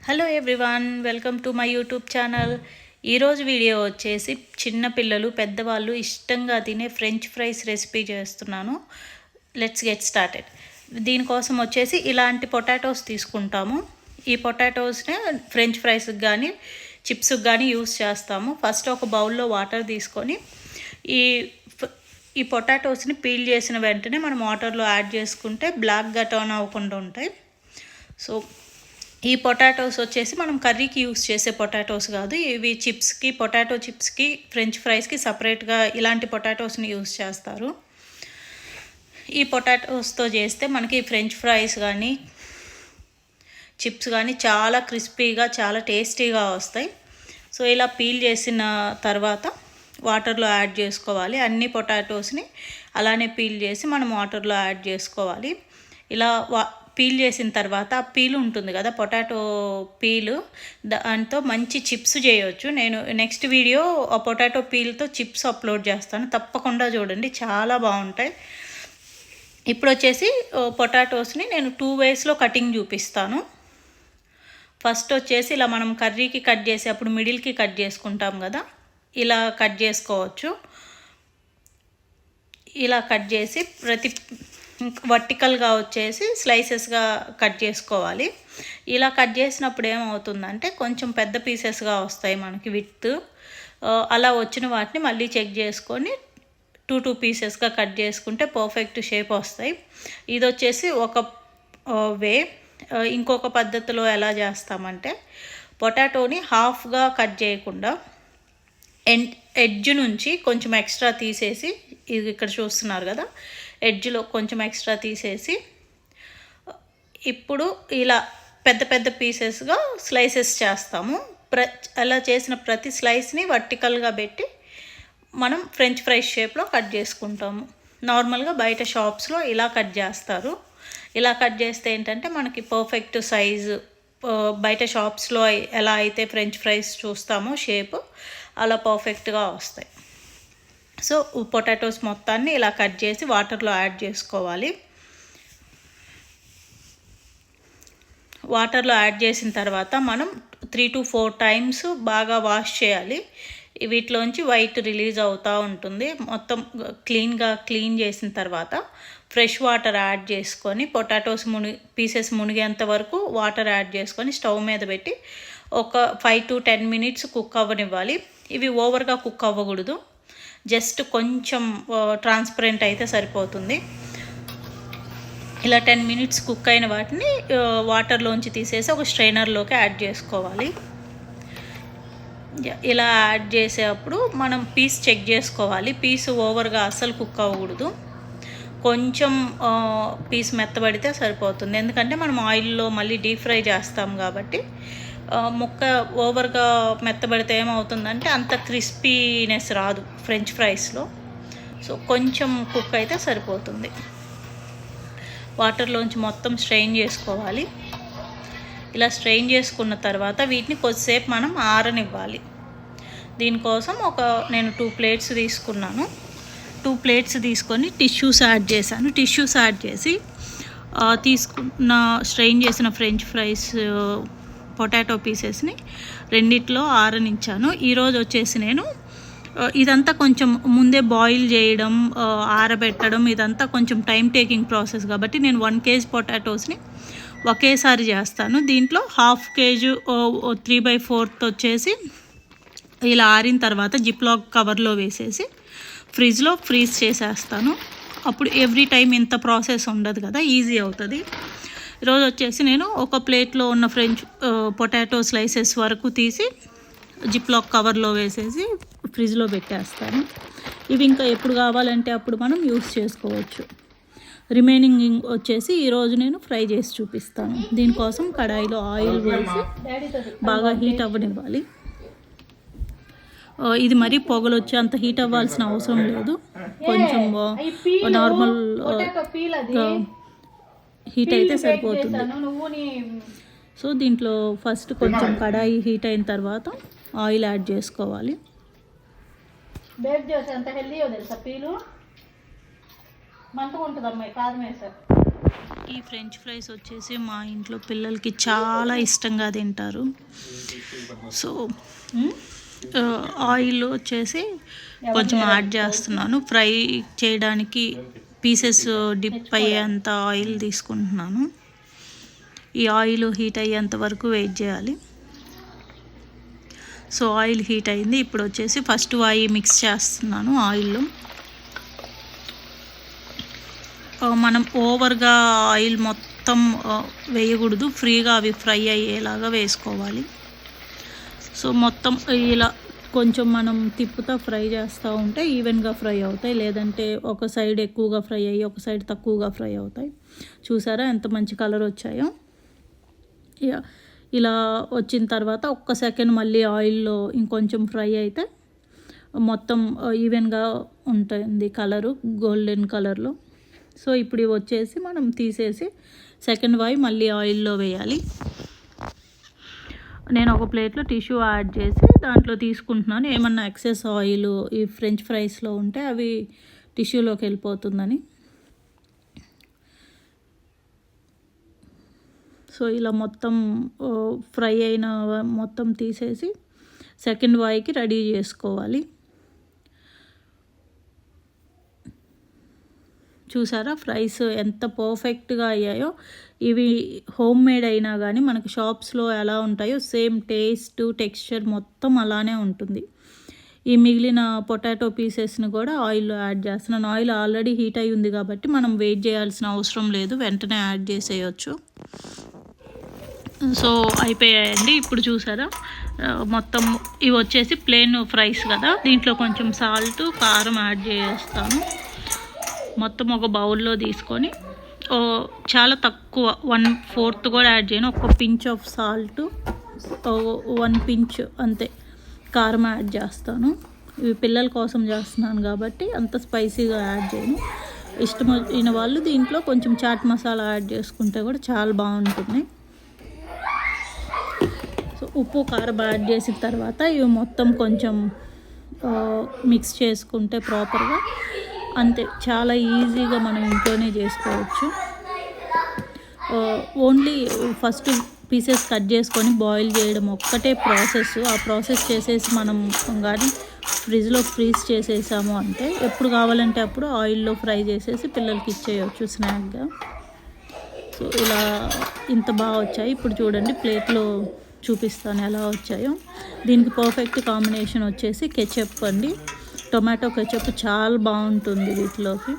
Hello everyone, welcome to my YouTube channel. ఈరోజు video వచ్చేసి చిన్నపిల్లలు పెద్దవాళ్ళు ఇష్టంగా తినే ఫ్రెంచ్ ఫ్రైస్ రెసిపీ చేస్తున్నాను. Let's get started. దీనికోసం వచ్చేసి ఇలాంటి పొటాటోస్ తీసుకుంటాము. ఈ పొటాటోస్ని ఫ్రెంచ్ ఫ్రైస్కి కానీ చిప్స్కి కానీ యూస్ చేస్తాము. ఫస్ట్ ఒక బౌల్లో వాటర్ తీసుకొని ఈ పొటాటోస్ని పీల్ చేసిన వెంటనే మనం వాటర్లో యాడ్ చేసుకుంటే బ్లాక్గా టర్న్ అవ్వకుండా ఉంటాయి. సో ఈ పొటాటోస్ వచ్చేసి మనం కర్రీకి యూస్ చేసే పొటాటోస్ కాదు, ఇవి చిప్స్కి, పొటాటో చిప్స్కి, ఫ్రెంచ్ ఫ్రైస్కి సపరేట్గా ఇలాంటి పొటాటోస్ని యూస్ చేస్తారు. ఈ పొటాటోస్తో చేస్తే మనకి ఫ్రెంచ్ ఫ్రైస్ కానీ చిప్స్ కానీ చాలా క్రిస్పీగా, చాలా టేస్టీగా వస్తాయి. సో ఇలా పీల్ చేసిన తర్వాత వాటర్లో యాడ్ చేసుకోవాలి. అన్ని పొటాటోస్ని అలానే పీల్ చేసి మనం వాటర్లో యాడ్ చేసుకోవాలి. ఇలా పీల్ చేసిన తర్వాత ఆ పీల్ ఉంటుంది కదా, పొటాటో పీల్, దాంతో మంచి చిప్స్ చేయవచ్చు. నేను నెక్స్ట్ వీడియో ఆ పొటాటో పీల్తో చిప్స్ అప్లోడ్ చేస్తాను, తప్పకుండా చూడండి, చాలా బాగుంటాయి. ఇప్పుడు వచ్చేసి పొటాటోస్ని నేను 2 వేస్లో కటింగ్ చూపిస్తాను. ఫస్ట్ వచ్చేసి ఇలా మనం కర్రీకి కట్ చేసేటప్పుడు మిడిల్కి కట్ చేసుకుంటాం కదా, ఇలా కట్ చేసుకోవచ్చు. ఇలా కట్ చేసి వర్టికల్గా వచ్చేసి స్లైసెస్గా కట్ చేసుకోవాలి. ఇలా కట్ చేసినప్పుడు ఏమవుతుందంటే కొంచెం పెద్ద పీసెస్గా వస్తాయి మనకి విత్. అలా వచ్చిన వాటిని మళ్ళీ చెక్ చేసుకొని 2 పీసెస్గా కట్ చేసుకుంటే పర్ఫెక్ట్ షేప్ వస్తాయి. ఇది వచ్చేసి ఒక వే. ఇంకొక పద్ధతిలో ఎలా చేస్తామంటే పొటాటోని హాఫ్గా కట్ చేయకుండా ఎడ్జ్ నుంచి కొంచెం ఎక్స్ట్రా తీసేసి, ఇది ఇక్కడ చూస్తున్నారు కదా, ఎడ్జ్లో కొంచెం ఎక్స్ట్రా తీసేసి ఇప్పుడు ఇలా పెద్ద పెద్ద పీసెస్గా స్లైసెస్ చేస్తాము. అలా చేసిన ప్రతి స్లైస్ని వర్టికల్గా పెట్టి మనం ఫ్రెంచ్ ఫ్రైస్ షేప్లో కట్ చేసుకుంటాము. నార్మల్గా బయట షాప్స్లో ఇలా కట్ చేస్తారు. ఇలా కట్ చేస్తే ఏంటంటే మనకి పర్ఫెక్ట్ సైజు, బయట షాప్స్లో ఎలా అయితే ఫ్రెంచ్ ఫ్రైస్ చూస్తామో షేప్, అలా పర్ఫెక్ట్గా వస్తాయి. సో పొటాటోస్ మొత్తాన్ని ఇలా కట్ చేసి వాటర్లో యాడ్ చేసుకోవాలి. వాటర్లో యాడ్ చేసిన తర్వాత మనం 3 to 4 టైమ్స్ బాగా వాష్ చేయాలి. వీటిలోంచి వైట్ రిలీజ్ అవుతూ ఉంటుంది. మొత్తం క్లీన్ చేసిన తర్వాత ఫ్రెష్ వాటర్ యాడ్ చేసుకొని పొటాటోస్ పీసెస్ మునిగేంత వరకు వాటర్ యాడ్ చేసుకొని స్టవ్ మీద పెట్టి ఒక 5 to 10 మినిట్స్ కుక్ అవ్వనివ్వాలి. ఇవి ఓవర్గా కుక్ అవ్వకూడదు, జస్ట్ కొంచెం ట్రాన్స్పరెంట్ అయితే సరిపోతుంది. ఇలా 10 మినిట్స్ కుక్ అయిన వాటిని వాటర్లోంచి తీసేసి ఒక స్ట్రైనర్లోకి యాడ్ చేసుకోవాలి. ఇలా యాడ్ చేసేటప్పుడు మనం పీస్ చెక్ చేసుకోవాలి. పీస్ ఓవర్గా అస్సలు కుక్ అవ్వకూడదు, కొంచెం పీస్ మెత్తబడితే సరిపోతుంది. ఎందుకంటే మనం ఆయిల్లో మళ్ళీ డీప్ ఫ్రై చేస్తాం కాబట్టి ముక్క ఓవర్గా మెత్తబడితే ఏమవుతుందంటే అంత క్రిస్పీనెస్ రాదు ఫ్రెంచ్ ఫ్రైస్లో. సో కొంచెం కుక్ అయితే సరిపోతుంది. వాటర్లోంచి మొత్తం స్ట్రెయిన్ చేసుకోవాలి. ఇలా స్ట్రెయిన్ చేసుకున్న తర్వాత వీటిని కొద్దిసేపు మనం ఆరనివ్వాలి. దీనికోసం నేను 2 ప్లేట్స్ తీసుకున్నాను. 2 ప్లేట్స్ తీసుకొని టిష్యూస్ యాడ్ చేశాను. టిష్యూస్ యాడ్ చేసి తీసుకున్న స్ట్రెయిన్ చేసిన ఫ్రెంచ్ ఫ్రైస్ పొటాటో పీసెస్ని రెండిట్లో ఆరనించాను. ఈరోజు వచ్చేసి నేను ఇదంతా కొంచెం ముందే బాయిల్ చేయడం, ఆరబెట్టడం, ఇదంతా కొంచెం టైం టేకింగ్ ప్రాసెస్ కాబట్టి నేను 1 kg పొటాటోస్ని ఒకేసారి చేస్తాను. దీంట్లో 1/2 kg 3/4 వచ్చేసి ఇలా ఆరిన తర్వాత జిప్లాక్ కవర్లో వేసేసి ఫ్రిడ్జ్లో ఫ్రీజ్ చేసేస్తాను. అప్పుడు ఎవ్రీ టైం ఇంత ప్రాసెస్ ఉండదు కదా, ఈజీ అవుతుంది. ఈరోజు వచ్చేసి నేను ఒక ప్లేట్లో ఉన్న ఫ్రెంచ్ పొటాటో స్లైసెస్ వరకు తీసి జిప్లాక్ కవర్లో వేసేసి ఫ్రిడ్జ్లో పెట్టేస్తాను. ఇవి ఇంకా ఎప్పుడు కావాలంటే అప్పుడు మనం యూస్ చేసుకోవచ్చు. రిమైనింగ్ వచ్చేసి ఈరోజు నేను ఫ్రై చేసి చూపిస్తాను. దీనికోసం కడాయిలో ఆయిల్ వేసి బాగా హీట్ అవ్వనివ్వాలి. ఇది మరీ పొగలు వచ్చి అంత హీట్ అవ్వాల్సిన అవసరం లేదు, కొంచెం నార్మల్ హీట్ అయితే సరిపోతుంది. సో దీంట్లో ఫస్ట్ కొంచెం కడాయి హీట్ అయిన తర్వాత ఆయిల్ యాడ్ చేసుకోవాలి. బేక్ చేసి ఎంత హెల్దీ తెలుసా, పీలు మంటగా ఉంటుంది అమ్మాయి, కాదు సార్. ఈ ఫ్రెంచ్ ఫ్రైస్ వచ్చేసి మా ఇంట్లో పిల్లలకి చాలా ఇష్టంగా తింటారు. సో ఆయిల్ వచ్చేసి కొంచెం యాడ్ చేస్తున్నాను. ఫ్రై చేయడానికి పీసెస్ డిప్ అయ్యేంత ఆయిల్ తీసుకుంటున్నాను. ఈ ఆయిల్ హీట్ అయ్యేంత వరకు వెయిట్ చేయాలి. సో ఆయిల్ హీట్ అయింది. ఇప్పుడు వచ్చేసి ఫస్ట్ వాయి మిక్స్ చేస్తున్నాను ఆయిల్లో. మనం ఓవర్గా ఆయిల్ మొత్తం వేయకూడదు, ఫ్రీగా అవి ఫ్రై అయ్యేలాగా వేసుకోవాలి. సో మొత్తం ఇలా కొంచెం మనం తిప్పుతా ఫ్రై చేస్తూ ఉంటే ఈవెన్గా ఫ్రై అవుతాయి. లేదంటే ఒక సైడ్ ఎక్కువగా ఫ్రై అయ్యి ఒక సైడ్ తక్కువగా ఫ్రై అవుతాయి. చూసారా ఎంత మంచి కలర్ వచ్చాయో. ఇలా వచ్చిన తర్వాత ఒక్క సెకండ్ మళ్ళీ ఆయిల్లో ఇంకొంచెం ఫ్రై అయితే మొత్తం ఈవెన్గా ఉంటుంది కలరు, గోల్డెన్ కలర్లో. సో ఇప్పుడు ఇవి వచ్చేసి మనం తీసేసి సెకండ్ వాయి మళ్ళీ ఆయిల్లో వేయాలి. నేను ఒక ప్లేట్లో టిష్యూ యాడ్ చేసి దాంట్లో తీసుకుంటున్నాను. ఏమన్నా ఎక్సెస్ ఆయిల్ ఈ ఫ్రెంచ్ ఫ్రైస్లో ఉంటే అవి టిష్యూలోకి వెళ్ళిపోతుందని. సో ఇలా మొత్తం ఫ్రై అయిన మొత్తం తీసేసి సెకండ్ వాయికి రెడీ చేసుకోవాలి. చూసారా ఫ్రైస్ ఎంత పర్ఫెక్ట్గా అయ్యాయో. ఇవి హోమ్ మేడ్ అయినా కానీ మనకు షాప్స్లో ఎలా ఉంటాయో సేమ్ టేస్ట్, టెక్స్చర్ మొత్తం అలానే ఉంటుంది. ఈ మిగిలిన పొటాటో పీసెస్ని కూడా ఆయిల్లో యాడ్ చేస్తున్నాను. ఆయిల్ ఆల్రెడీ హీట్ అయి ఉంది కాబట్టి మనం వెయిట్ చేయాల్సిన అవసరం లేదు, వెంటనే యాడ్ చేసేయచ్చు. సో అయిపోయాయండి. ఇప్పుడు చూసారా మొత్తం ఇవి వచ్చేసి ప్లెయిన్ ఫ్రైస్ కదా, దీంట్లో కొంచెం సాల్ట్, కారం యాడ్ చేస్తాను. మొత్తం ఒక బౌల్లో తీసుకొని చాలా తక్కువ 1/4 కూడా యాడ్ చేయను, ఒక పించ్ ఆఫ్ సాల్ట్, 1 పించ్ అంతే కారం యాడ్ చేస్తాను. ఇవి పిల్లల కోసం చేస్తున్నాను కాబట్టి అంత స్పైసీగా యాడ్ చేయను. ఇష్టమైన వాళ్ళు దీంట్లో కొంచెం చాట్ మసాలా యాడ్ చేసుకుంటే కూడా చాలా బాగుంటుంది. సో ఉప్పు కారం యాడ్ చేసిన తర్వాత ఇవి మొత్తం కొంచెం మిక్స్ చేసుకుంటే ప్రాపర్గా అంతే, చాలా ఈజీగా మనం ఇంట్లోనే చేసుకోవచ్చు. ఓన్లీ ఫస్ట్ పీసెస్ కట్ చేసుకొని బాయిల్ చేయడం ఒక్కటే ప్రాసెస్. ఆ ప్రాసెస్ చేసేసి మనం కానీ ఫ్రిడ్జ్లో ఫ్రీజ్ చేసేసాము అంటే ఎప్పుడు కావాలంటే అప్పుడు ఆయిల్లో ఫ్రై చేసేసి పిల్లలకి ఇచ్చేయచ్చు స్నాక్గా. సో ఇలా ఇంత బాగా వచ్చాయి. ఇప్పుడు చూడండి ప్లేట్లో చూపిస్తాను ఎలా వచ్చాయో. దీనికి పర్ఫెక్ట్ కాంబినేషన్ వచ్చేసి కెచప్ అండి. టొమాటో కెచప్ చాలా బాగుంటుంది వీటిలోకి.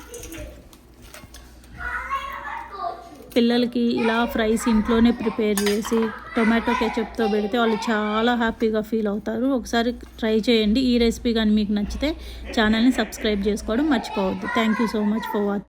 పిల్లలకి ఇలా ఫ్రైస్ ఇంట్లోనే ప్రిపేర్ చేసి టొమాటో కెచప్తో పెడితే వాళ్ళు చాలా హ్యాపీగా ఫీల్ అవుతారు. ఒకసారి ట్రై చేయండి. ఈ రెసిపీ కానీ మీకు నచ్చితే ఛానల్ని సబ్స్క్రైబ్ చేసుకోవడం మర్చిపోవద్దు. Thank you so much for watching.